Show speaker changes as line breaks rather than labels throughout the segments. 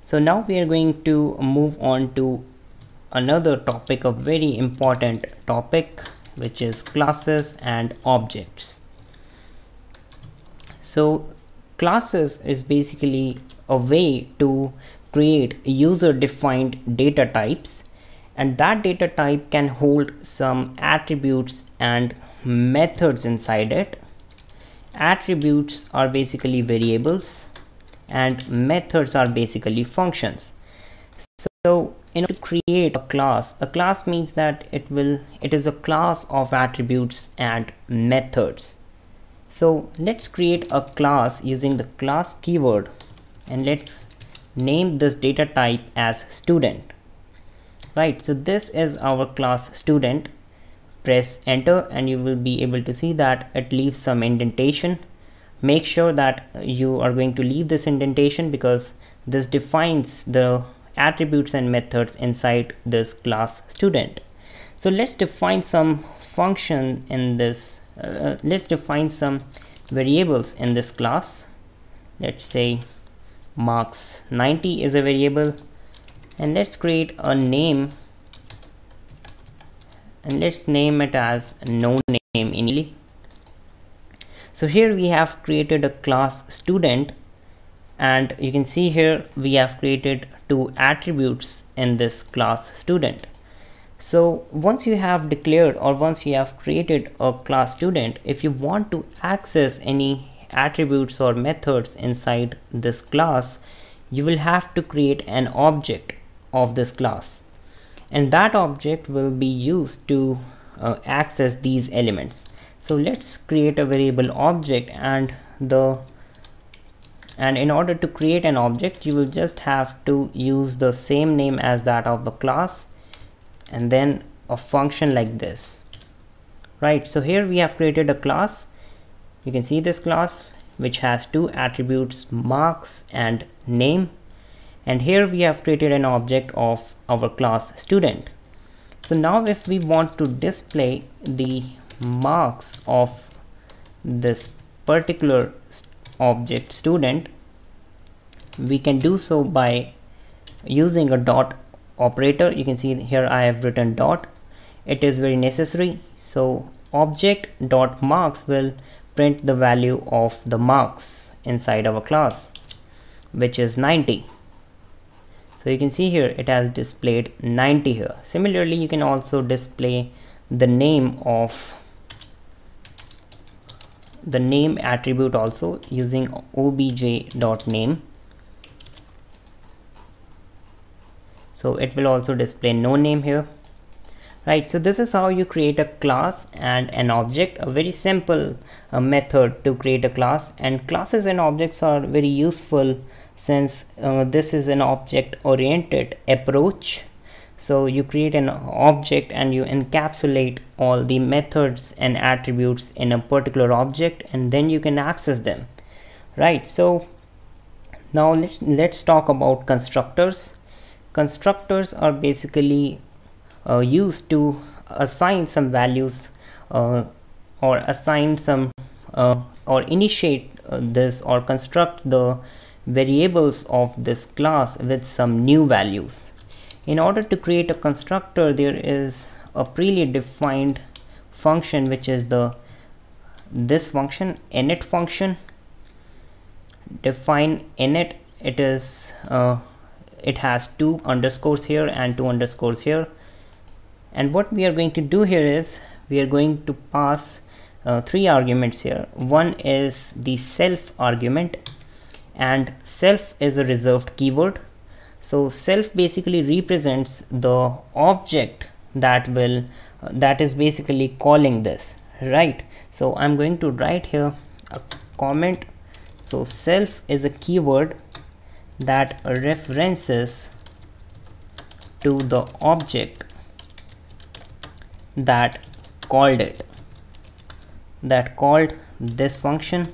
So now we are going to move on to another topic, a very important topic, which is classes and objects. So classes is basically a way to create user defined data types, and that data type can hold some attributes and methods inside it. Attributes are basically variables and methods are basically functions. So in order to create a class means that it is a class of attributes and methods. So let's create a class using the class keyword, and let's name this data type as student. Right, so this is our class student. Press enter and you will be able to see that it leaves some indentation. Make sure that you are going to leave this indentation because this defines the attributes and methods inside this class student. So let's define some function in this, let's define some variables in this class. Let's say marks 90 is a variable, and let's create a name, and let's name it as no name initially. So here we have created a class student, and you can see here we have created two attributes in this class student. So once you have declared, or once you have created a class student, if you want to access any attributes or methods inside this class, you will have to create an object of this class, and that object will be used to access these elements. So let's create a variable object, and in order to create an object you will just have to use the same name as that of the class and then a function like this. Right, so here we have created a class. You can see this class which has two attributes, marks and name, and here we have created an object of our class student. So now if we want to display the marks of this particular object student, we can do so by using a dot operator. You can see here I have written dot. It is very necessary. So object dot marks will print the value of the marks inside our class, which is 90. So you can see here it has displayed 90 here. Similarly, you can also display the name of the name attribute also using obj.name. So it will also display no name here. Right, so this is how you create a class and an object, a very simple method to create a class. And classes and objects are very useful since this is an object oriented approach. So you create an object and you encapsulate all the methods and attributes in a particular object, and then you can access them. Right, so now let's talk about constructors. Constructors are basically used to assign some values or assign some or initiate this or construct the variables of this class with some new values. In order to create a constructor, there is a predefined function which is this function, init function. Define init. It has two underscores here and two underscores here. And what we are going to do here is we are going to pass three arguments here. One is the self argument, and self is a reserved keyword. So self basically represents the object that is basically calling this, right? So I'm going to write here a comment. So self is a keyword that references to the object that called this function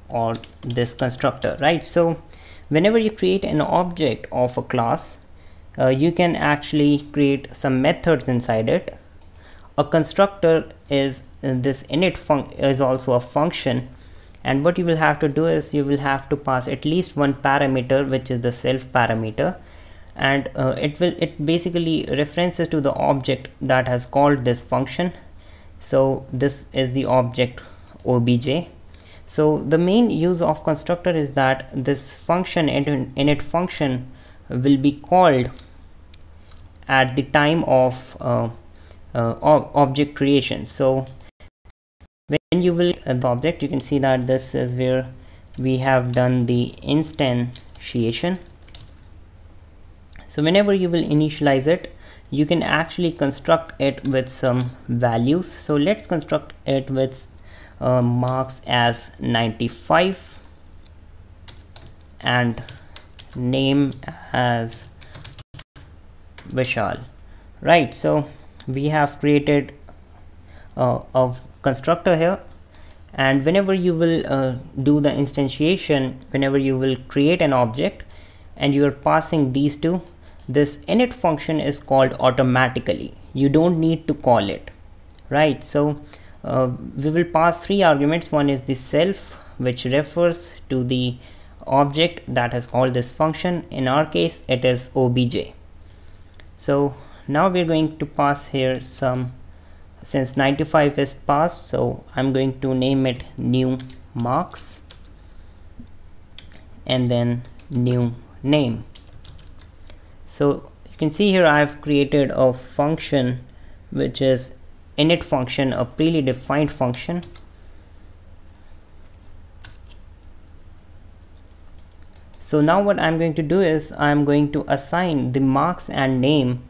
or this constructor, right? So whenever you create an object of a class, you can actually create some methods inside it. A constructor is this init function is also a function, And what you will have to do is you will have to pass at least one parameter, which is the self parameter, and it basically references to the object that has called this function. So this is the object obj. So the main use of constructor is that this function, init function, will be called at the time of object creation. So when you will the object, you can see that this is where we have done the instantiation. So whenever you will initialize it, you can actually construct it with some values. So let's construct it with marks as 95 and name as Vishal. Right, so we have created a constructor here, and whenever you will do the instantiation, whenever you will create an object and you are passing these two, this init function is called automatically. You don't need to call it, right? So we will pass three arguments. One is the self, which refers to the object that has called this function. In our case, it is obj. So now we're going to pass here some, since 95 is passed, so I'm going to name it new marks and then new name. So you can see here I've created a function which is init function, a predefined function. So now what I'm going to do is I'm going to assign the marks and name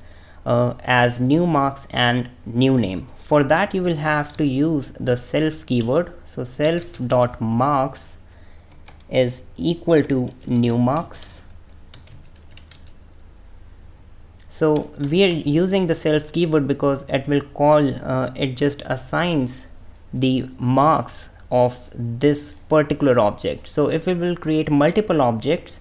as new marks and new name. For that you will have to use the self keyword. So self dot marks is equal to new marks. So we are using the self keyword because it will call, it just assigns the marks of this particular object. So if we will create multiple objects,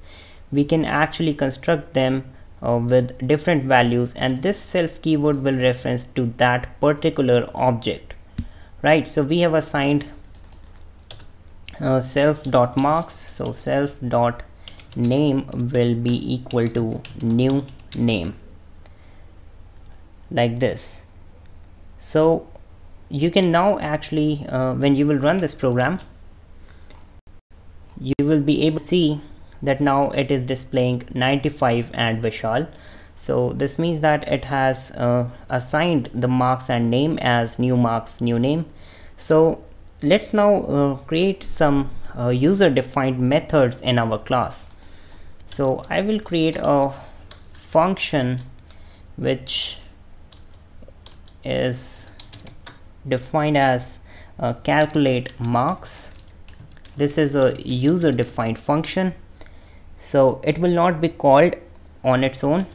we can actually construct them with different values, and this self keyword will reference to that particular object, right? So we have assigned self dot marks, so self dot name will be equal to new name, like this. So you can now actually when you will run this program, you will be able to see that now it is displaying 95 and Vishal. So this means that it has assigned the marks and name as new marks, new name. So let's now create some user defined methods in our class. So I will create a function which is defined as calculate marks. This is a user defined function, so it will not be called on its own.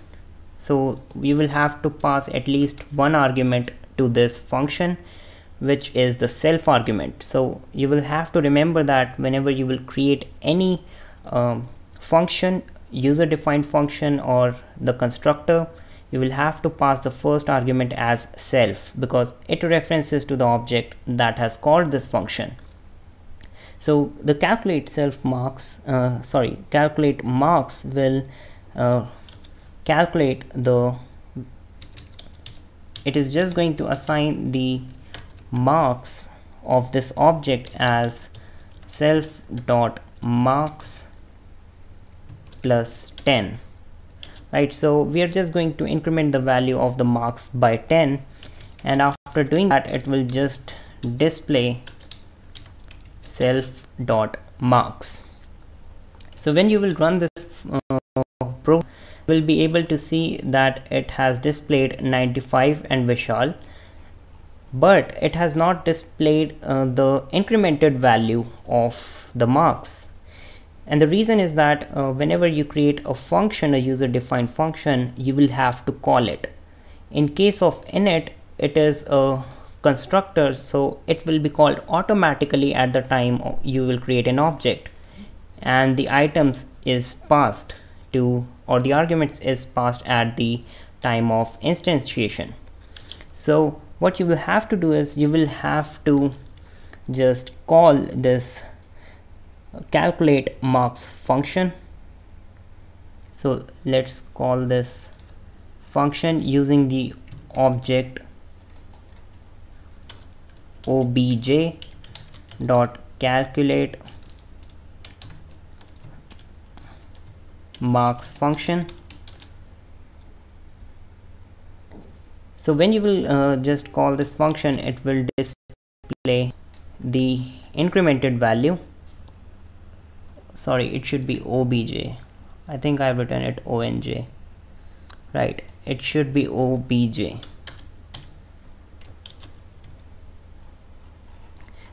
So we will have to pass at least one argument to this function, which is the self argument. So you will have to remember that whenever you will create any function, user defined function or the constructor, you will have to pass the first argument as self, because it references to the object that has called this function. So the calculate calculate marks will calculate the, it is just going to assign the marks of this object as self dot marks plus 10. Right, so we are just going to increment the value of the marks by 10, and after doing that it will just display self dot marks. So when you will run this program, you will be able to see that it has displayed 95 and Vishal, but it has not displayed the incremented value of the marks. And the reason is that whenever you create a function, a user defined function, you will have to call it. In case of init, it is a constructor, so it will be called automatically at the time you will create an object, and the items is passed to, or the arguments is passed at the time of instantiation. So what you will have to do is you will have to just call this calculate marks function. So let's call this function using the object obj dot calculate marks function. So when you will just call this function, it will display the incremented value. Sorry, it should be obj. I think I've written it onj. Right, it should be obj.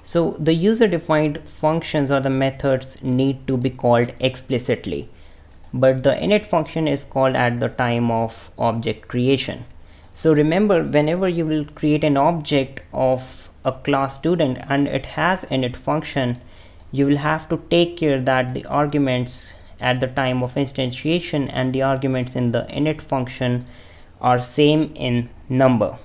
So the user defined functions or the methods need to be called explicitly, but the init function is called at the time of object creation. So remember, whenever you will create an object of a class student and it has init function, you will have to take care that the arguments at the time of instantiation and the arguments in the init function are same in number.